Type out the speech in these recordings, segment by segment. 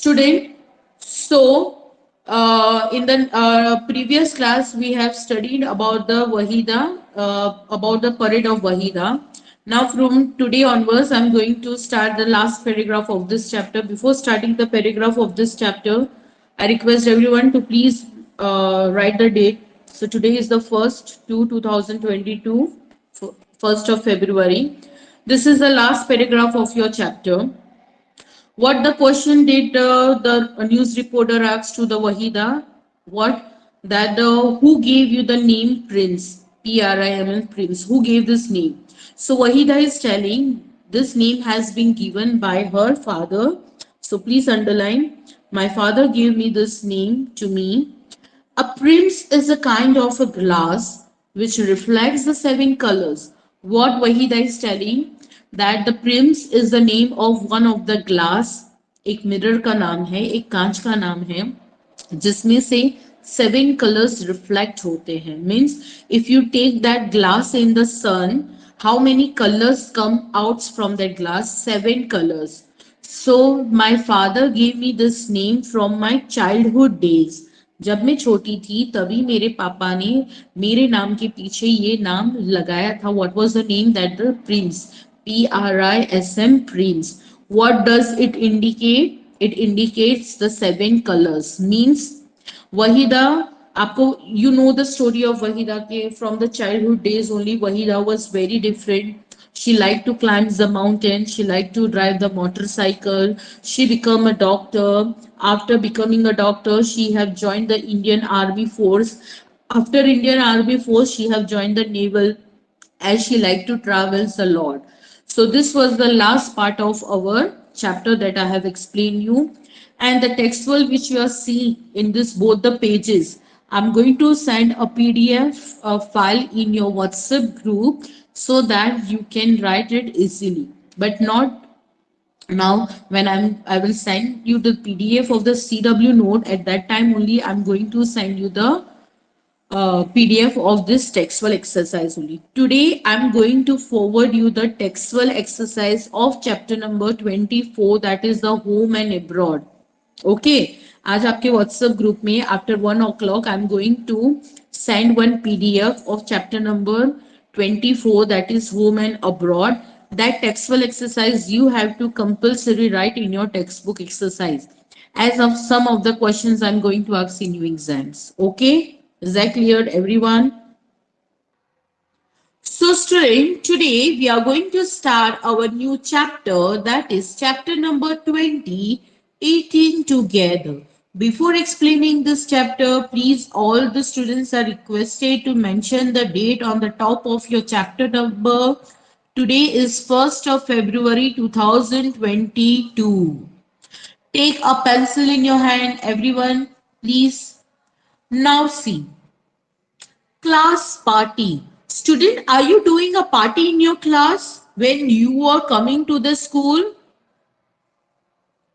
Student, in the previous class, we have studied about the Wahida, about the parade of Wahida. Now, from today onwards, I'm going to start the last paragraph of this chapter. Before starting the paragraph of this chapter, I request everyone to please write the date. So, today is the 1st to 2022, 1st of February. This is the last paragraph of your chapter. What the question did the news reporter asked to the Wahida? What that who gave you the name Prince? Prim Prince. Who gave this name? So Wahida is telling this name has been given by her father. So please underline. My father gave me this name to me. A prince is a kind of a glass which reflects the seven colors. What Wahida is telling that the prince is the name of one of the glass. एक mirror का नाम है, एक कांच का नाम है, जिसमें से seven colors reflect होते हैं. Means if you take that glass in the sun, how many colors come out from that glass? Seven colors. So my father gave me this name from my childhood days. जब मैं छोटी थी तभी मेरे पापा ने मेरे नाम के पीछे ये नाम लगाया था. What was the name? That the Prince, Prism, Prince. What does it indicate? It indicates the seven colors. Means Wahida, आपको you know the story of Wahida के from the childhood days only. Wahida was very different. She liked to climb the mountain. She liked to drive the motorcycle. She became a doctor. After becoming a doctor, she have joined the Indian Army Force. After Indian Army Force, she have joined the naval as she liked to travel a lot. So this was the last part of our chapter that I have explained you. And the textual which you are seeing in this both the pages, I'm going to send a PDF file in your WhatsApp group so that you can write it easily. But not now when I will send you the PDF of the CW note. At that time only I'm going to send you the PDF of this textual exercise only. Today, I'm going to forward you the textual exercise of chapter number 24, that is the home and abroad. Okay. आज आपके WhatsApp group में after 1 o'clock, I'm going to send one PDF of chapter number 24, that is home and abroad. That textual exercise you have to compulsory write in your textbook exercise. As of some of the questions I'm going to ask in your exams. Okay. Is that clear, everyone? So, student, today we are going to start our new chapter, that is chapter number 20, Eating Together. Before explaining this chapter, please, all the students are requested to mention the date on the top of your chapter number. Today is 1st of February 2022. Take a pencil in your hand, everyone, please. Now see. Class party. Student, are you doing a party in your class when you are coming to the school?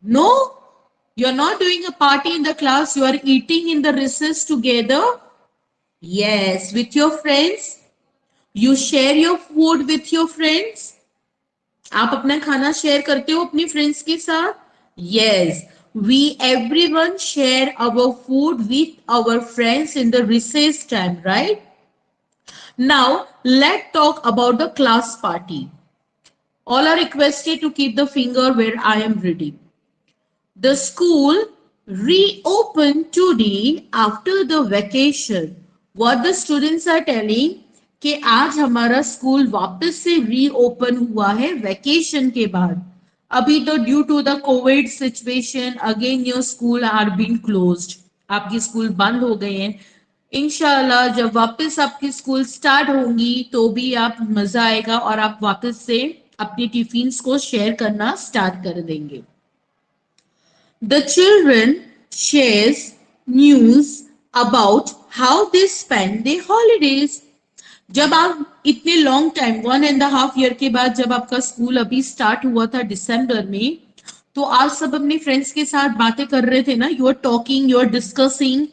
No? You're not doing a party in the class. You are eating in the recess together? Yes, with your friends. You share your food with your friends. आप अपना खाना share करते हो अपनी friends के साथ? Yes. We everyone share our food with our friends in the recess time, right? Now, let's talk about the class party. All are requested to keep the finger where I am reading. The school reopened today after the vacation. What the students are telling कि आज हमारा school वापस से reopen हुआ है vacation के बाद. अभी तो due to the covid situation again your school are been closed. आपकी स्कूल बंद हो गए हैं. इंशाल्लाह जब वापस आपकी स्कूल स्टार्ट होंगी तो भी आप मजा आएगा और आप वापस से अपने टिफिन्स को शेयर करना स्टार्ट कर देंगे. The children shares news about how they spend their holidays. जब आप इतने लॉन्ग टाइम 1.5 year के बाद जब आपका स्कूल अभी स्टार्ट हुआ था दिसंबर में, तो आप सब अपने फ्रेंड्स के साथ बातें कर रहे थे ना. You are talking, you are discussing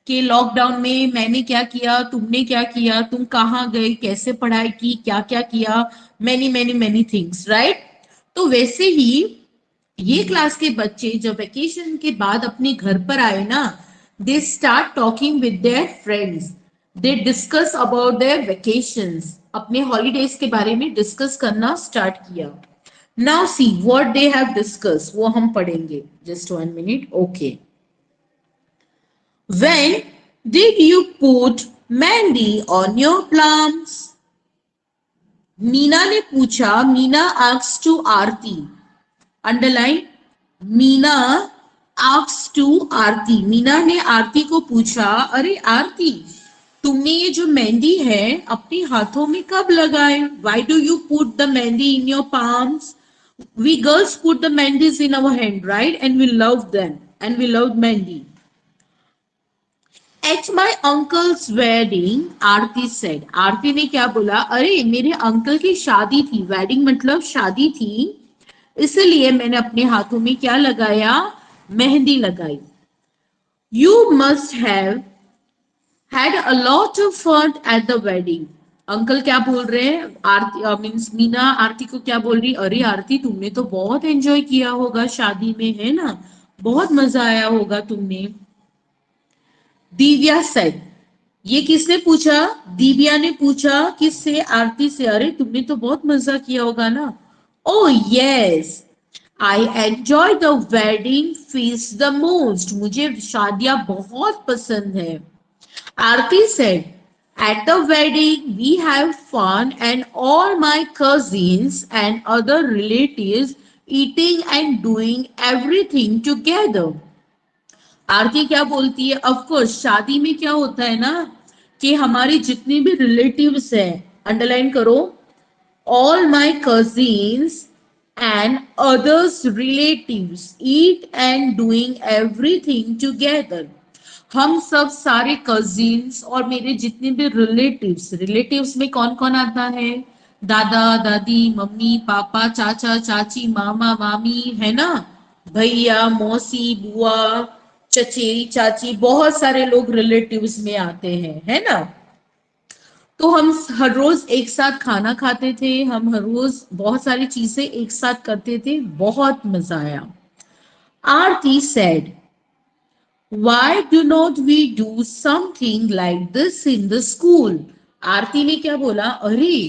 कि लॉकडाउन में मैंने क्या किया, तुमने क्या किया, तुम कहाँ गए, कैसे पढ़ाई की, क्या क्या किया, many many many things, right. तो वैसे ही ये क्लास के बच्चे जब वेकेशन के बाद अपने घर पर आए ना, they start talking with their friends, they discuss about their vacations, अपने हॉलीडेज के बारे में डिस्कस करना स्टार्ट किया. Now see what they have discuss, वो हम पढ़ेंगे. Just 1 minute. Okay. When did you put Mandy on your plums? Meena ने पूछा. Meena asks to Aarti. Underline. Meena asks to Aarti. Meena ने आरती को पूछा, अरे आरती, तुमने ये जो मेहंदी है अपने हाथों में कब लगाए? Why do you put the mehndi in your palms? We girls put the मेहंदीज in our hand, right? And we love them. And we love mehndi. At my uncle's wedding, Aarti said. आरती ने क्या बोला? अरे मेरे अंकल की शादी थी. वेडिंग मतलब शादी थी, इसलिए मैंने अपने हाथों में क्या लगाया? मेहंदी लगाई. You must have had a lot of fun at the wedding. Uncle क्या बोल रहे हैं? आरती मीन्स मीना आरती को क्या बोल रही? अरे आरती, तुमने तो बहुत एंजॉय किया होगा शादी में, है ना? बहुत मजा आया होगा तुमने. दिव्या सेड. ये किसने पूछा? दिव्या ने पूछा. किससे? आरती से. अरे तुमने तो बहुत मजा किया होगा ना. Oh yes, I enjoy the wedding feast the most. मुझे शादियां बहुत पसंद है. आरती said, at the wedding we have fun and all my cousins and other relatives eating and doing everything together. आरती क्या बोलती है? ऑफ कोर्स शादी में क्या होता है ना कि हमारे जितने भी रिलेटिव्स हैं, अंडरलाइन करो, all my cousins and others relatives eat and doing everything together. हम सब सारे कजिन्स और मेरे जितने भी रिलेटिव्स, रिलेटिव्स में कौन कौन आता है? दादा दादी, मम्मी पापा, चाचा चाची, मामा मामी, है ना, भैया मौसी बुआ, चचेरी चाची, बहुत सारे लोग रिलेटिव्स में आते हैं, है ना. तो हम हर रोज एक साथ खाना खाते थे, हम हर रोज बहुत सारी चीजें एक साथ करते थे, बहुत मजा आया. आरती said, Why do not we do something like this in the school? आरती ने क्या बोला? अरे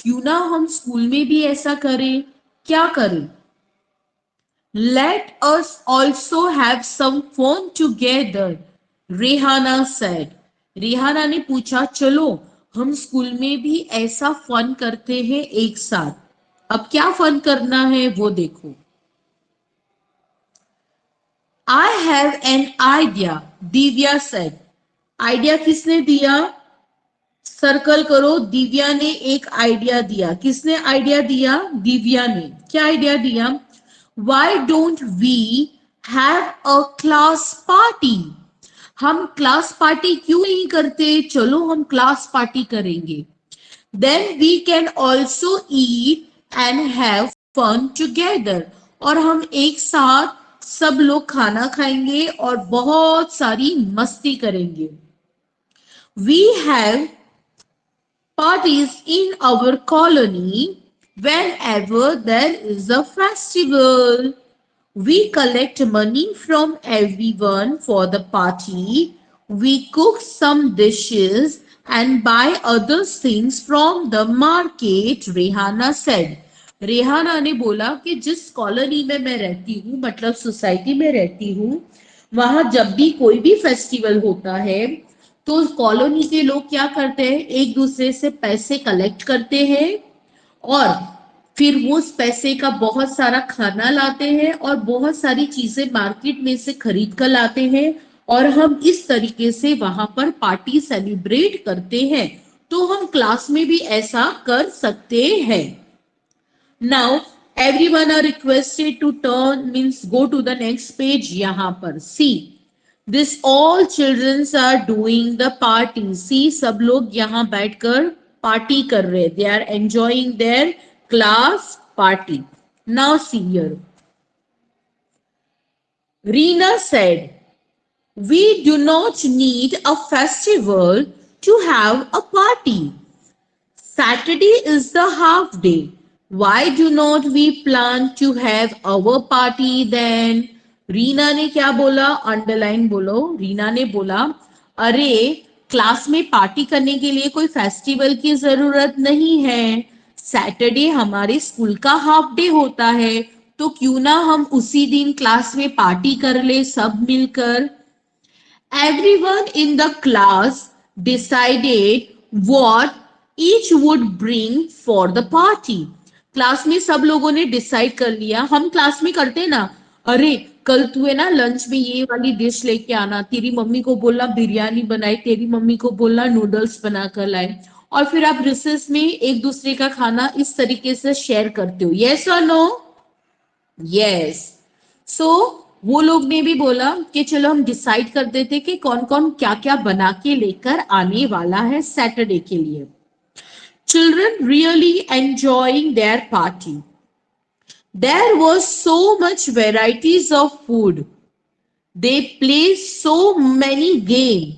क्यों ना हम स्कूल में भी ऐसा करें. क्या करें? Let us also have some fun together, Rehana said. Rehana ने पूछा, चलो हम स्कूल में भी ऐसा फन करते हैं एक साथ. अब क्या फन करना है वो देखो. I have an idea, Divya said. Idea किसने दिया? सर्कल करो. दिव्या ने एक आइडिया दिया. किसने आइडिया दिया? दिव्या ने. क्या आइडिया दिया? Why don't we have a class party? हम क्लास पार्टी क्यों नहीं करते? चलो हम क्लास पार्टी करेंगे. Then we can also eat and have fun together. और हम एक साथ सब लोग खाना खाएंगे और बहुत सारी मस्ती करेंगे. We have parties in our colony whenever there is a festival. We collect money from everyone for the party. We cook some dishes and buy other things from the market, Rehana said. Rehana ने बोला कि जिस colony में मैं रहती हूँ, मतलब society में रहती हूँ, वहां जब भी कोई भी फेस्टिवल होता है तो कॉलोनी के लोग क्या करते हैं? एक दूसरे से पैसे कलेक्ट करते हैं और फिर वो उस पैसे का बहुत सारा खाना लाते हैं और बहुत सारी चीजें मार्केट में से खरीद कर लाते हैं और हम इस तरीके से वहां पर पार्टी सेलिब्रेट करते हैं. तो हम क्लास में भी ऐसा कर सकते हैं. Now everyone are requested to turn, means go to the next page. यहाँ पर see this, all children are doing the party. See सब लोग यहाँ बैठकर पार्टी कर रहे. They are enjoying their class party. Now see here. Reena said, we do not need a festival to have a party. Saturday is the half day. Why do not we plan to have our party then? Reena ने क्या बोला? Underline बोलो। रीना ने बोला, अरे class में party करने के लिए कोई फेस्टिवल की जरूरत नहीं है। सैटरडे हमारे स्कूल का हाफ डे होता है, तो क्यों ना हम उसी दिन क्लास में पार्टी कर ले सब मिलकर। Everyone in the class decided what each would bring for the party. Class में सब लोगों ने डिसाइड कर लिया। हम क्लास में करते ना, अरे कल तू है ना लंच में ये वाली डिश लेके आना, तेरी मम्मी को बोलना बिरयानी बनाए, तेरी मम्मी को बोलना नूडल्स बना कर लाए, और फिर आप रिसेस में एक दूसरे का खाना इस तरीके से शेयर करते हो। यस और नो? यस। सो वो लोग ने भी बोला कि चलो हम डिसाइड कर देते कि कौन कौन क्या क्या बना के लेकर आने वाला है सैटरडे के लिए। Children really enjoying their party. There was so much varieties of food. They play so many game.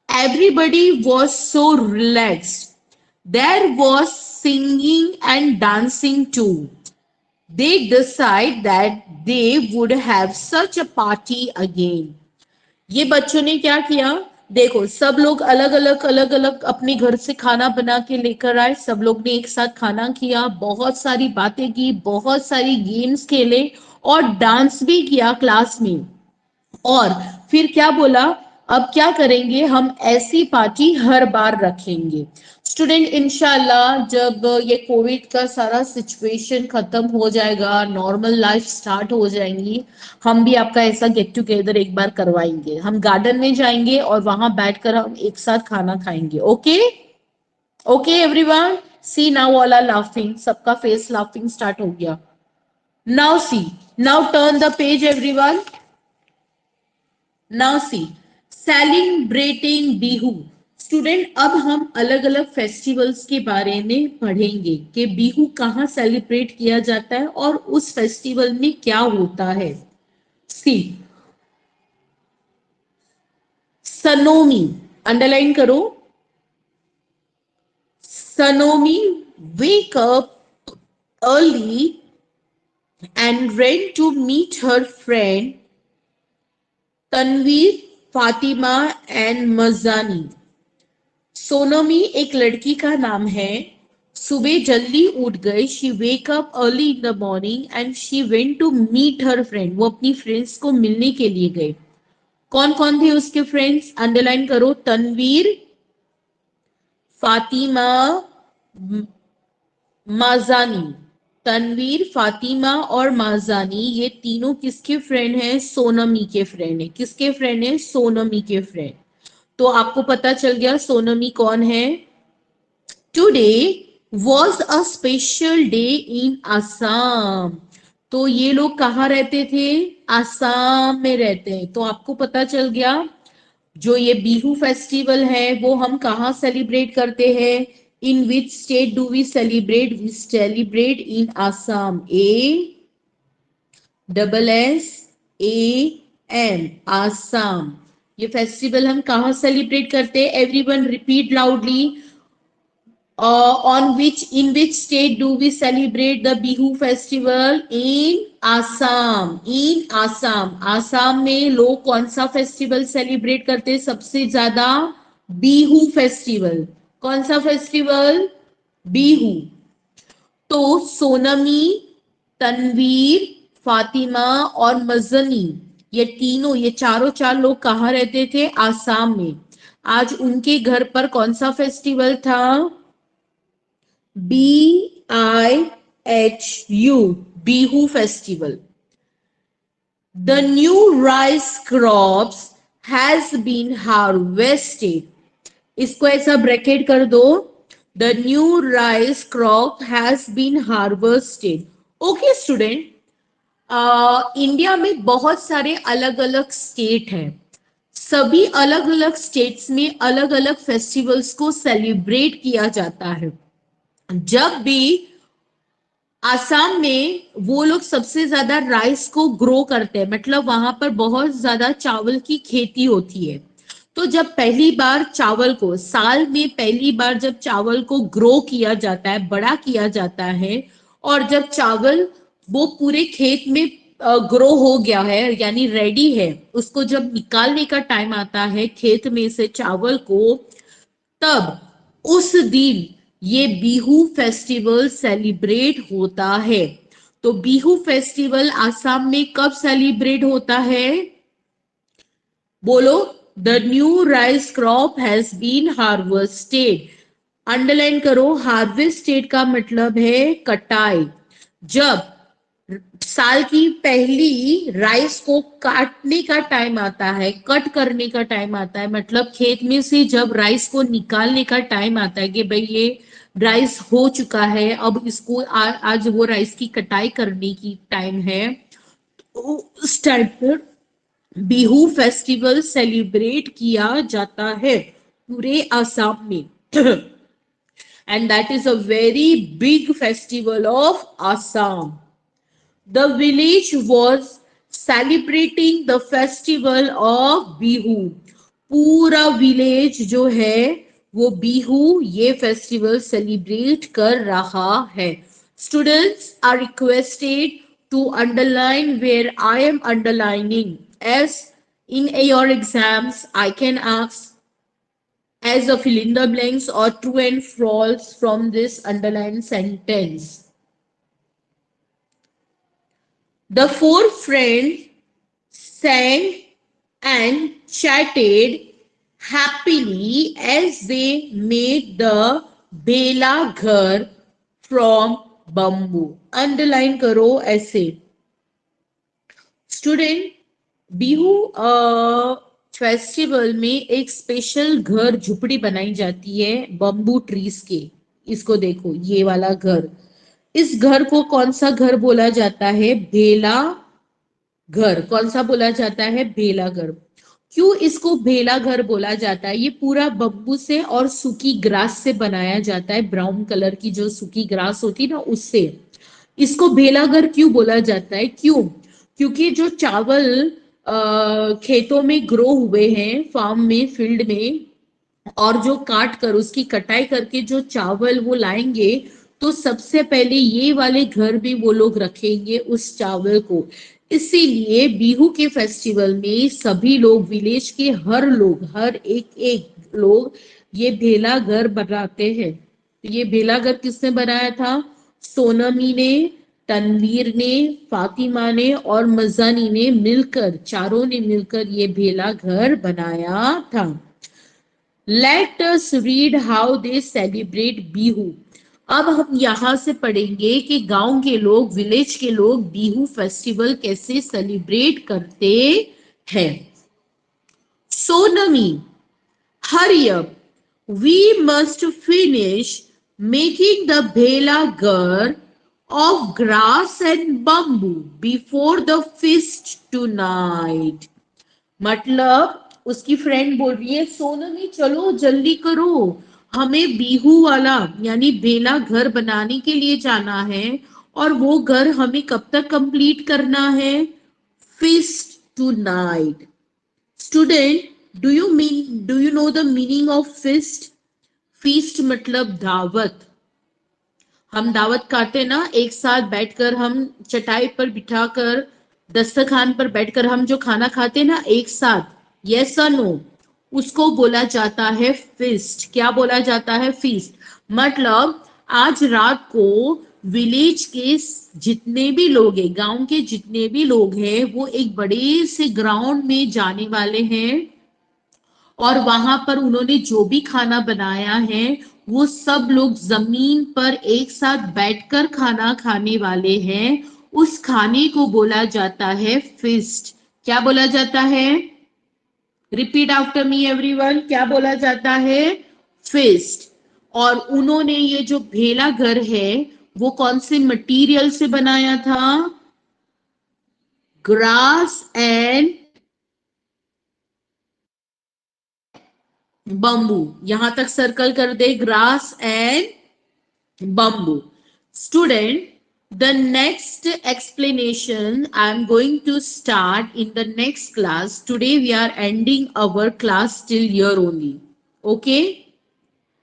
Everybody was so relaxed. There was singing and dancing too. They decide that they would have such a party again. ये बच्चों ने क्या किया? देखो सब लोग अलग अलग अपने घर से खाना बना के लेकर आए, सब लोग ने एक साथ खाना किया, बहुत सारी बातें की, बहुत सारी गेम्स खेले और डांस भी किया क्लास में। और फिर क्या बोला, अब क्या करेंगे, हम ऐसी पार्टी हर बार रखेंगे। स्टूडेंट इंशाल्लाह जब ये कोविड का सारा सिचुएशन खत्म हो जाएगा, नॉर्मल लाइफ स्टार्ट हो जाएंगी, हम भी आपका ऐसा गेट टुगेदर एक बार करवाएंगे। हम गार्डन में जाएंगे और वहां बैठकर हम एक साथ खाना खाएंगे। Okay okay everyone, see now all are laughing, सबका फेस लाफिंग स्टार्ट हो गया। Now see, now turn the page everyone. Now see, celebrating Bihu. Student अब हम अलग अलग फेस्टिवल्स के बारे में पढ़ेंगे कि बिहू कहाँ सेलिब्रेट किया जाता है और उस फेस्टिवल में क्या होता है। सी, सनोमी, अंडरलाइन करो। सनोमी wake up early and ran to meet her friend Tanveer, Fatima and मजानी। सोनमी एक लड़की का नाम है। सुबह जल्दी उठ गई, she wake up early in the morning and she went to meet her friend. वो अपनी फ्रेंड्स को मिलने के लिए गए। कौन कौन थे उसके फ्रेंड्स? अंडरलाइन करो। तनवीर, फातिमा, माजानी। तनवीर, फातिमा और माजानी ये तीनों किसके फ्रेंड हैं? सोनमी के फ्रेंड है। किसके फ्रेंड है? सोनमी के फ्रेंड। तो आपको पता चल गया सोनमी कौन है। Today was a special day in Assam. तो ये लोग कहाँ रहते थे? आसाम में रहते हैं। तो आपको पता चल गया जो ये बिहू फेस्टिवल है वो हम कहाँ सेलिब्रेट करते हैं। In which state do we celebrate? We celebrate in Assam. ASSAM, Assam. ये फेस्टिवल हम कहाँ सेलिब्रेट करते हैं? Everyone repeat loudly. in which state do we celebrate the Bihu festival? In Assam. In Assam. Assam में लोग कौन सा फेस्टिवल सेलिब्रेट करते हैं सबसे ज्यादा? बिहू फेस्टिवल। कौन सा फेस्टिवल? बिहू। तो सोनमी, तनवीर, फातिमा और मजनी ये तीनों, ये चारों चार लोग कहाँ रहते थे? आसाम में। आज उनके घर पर कौन सा फेस्टिवल था? BIHU, Bihu festival. The new rice crops has been harvested. इसको ऐसा ब्रैकेट कर दो। The new rice crop has been harvested. Okay student, India में बहुत सारे अलग अलग स्टेट हैं। सभी अलग अलग स्टेट्स में अलग अलग फेस्टिवल्स को सेलिब्रेट किया जाता है। जब भी आसाम में वो लोग सबसे ज्यादा राइस को ग्रो करते हैं, मतलब वहां पर बहुत ज्यादा चावल की खेती होती है। तो जब पहली बार चावल को, साल में पहली बार जब चावल को ग्रो किया जाता है, बड़ा किया जाता है, और जब चावल वो पूरे खेत में ग्रो हो गया है यानी रेडी है, उसको जब निकालने का टाइम आता है खेत में से चावल को, तब उस दिन ये बिहू फेस्टिवल सेलिब्रेट होता है। तो बिहू फेस्टिवल आसाम में कब सेलिब्रेट होता है? बोलो। The new rice crop has been harvested. Underline करो, हार्वेस्टेड का मतलब है कटाई। जब साल की पहली राइस को काटने का टाइम आता है, कट करने का टाइम आता है, मतलब खेत में से जब राइस को निकालने का टाइम आता है कि भाई ये राइस हो चुका है, अब इसको आज वो राइस की कटाई करने की टाइम है, तो उस टाइम पर बिहू फेस्टिवल सेलिब्रेट किया जाता है पूरे आसाम में। And that is a very big festival of Assam. The village was celebrating the festival of Bihu. पूरा विलेज जो है वो बिहू ये फेस्टिवल सेलिब्रेट कर रहा है। Students are requested to underline where I am underlining, as in your exams I can ask as a fill in the blanks or true and false from this underlined sentence. The four friends sang and chatted happily as they made the बेला घर from bamboo. Underline करो ऐसे। Student, Bihu festival में एक special घर झुपड़ी बनाई जाती है bamboo trees के। इसको देखो, ये वाला घर, इस घर को कौन सा घर बोला जाता है? बेला घर। कौन सा बोला जाता है? बेला घर। क्यों इसको बेला घर बोला जाता है? ये पूरा बम्बू से और सूखी ग्रास से बनाया जाता है, ब्राउन कलर की जो सूखी ग्रास होती है ना, उससे। इसको बेला घर क्यों बोला जाता है? क्यों? क्योंकि जो चावल खेतों में ग्रो हुए हैं, फार्म में, फील्ड में, और जो काट कर उसकी कटाई करके जो चावल वो लाएंगे, तो सबसे पहले ये वाले घर भी वो लोग रखेंगे उस चावल को। इसीलिए बिहू के फेस्टिवल में सभी लोग, विलेज के हर लोग, हर एक लोग ये भेला घर बनाते हैं। ये भेला घर किसने बनाया था? सोनमी ने, तनवीर ने, फातिमा ने और मजानी ने मिलकर, चारों ने मिलकर ये भेला घर बनाया था। Let us read how they celebrate Bihu. अब हम यहां से पढ़ेंगे कि गांव के लोग, विलेज के लोग बिहू फेस्टिवल कैसे सेलिब्रेट करते हैं। सोनमी, hurry up, we must finish making the bhela घर of grass and bamboo before the feast tonight। मतलब उसकी फ्रेंड बोल रही है, सोनमी चलो जल्दी करो, हमें बिहू वाला यानी बेला घर बनाने के लिए जाना है, और वो घर हमें कब तक कंप्लीट करना है? Feast tonight. Student, do you know the meaning of feast? Feast मतलब दावत। हम दावत खाते ना, एक साथ बैठकर, हम चटाई पर बिठाकर, दस्तरखान पर बैठकर हम जो खाना खाते ना एक साथ, यस और नो, उसको बोला जाता है फीस्ट। क्या बोला जाता है? फीस्ट। मतलब आज रात को विलेज के जितने भी लोग हैं, गांव के जितने भी लोग हैं, वो एक बड़े से ग्राउंड में जाने वाले हैं, और वहां पर उन्होंने जो भी खाना बनाया है वो सब लोग जमीन पर एक साथ बैठकर खाना खाने वाले हैं। उस खाने को बोला जाता है फीस्ट। क्या बोला जाता है? रिपीट आफ्टर मी एवरीवन, क्या बोला जाता है? फीस्ट। और उन्होंने ये जो भेला घर है वो कौन से मटेरियल से बनाया था? Grass and bamboo. यहां तक सर्कल कर दे, grass and bamboo. Student, the next explanation I am going to start in the next class. Today we are ending our class till here only. Okay?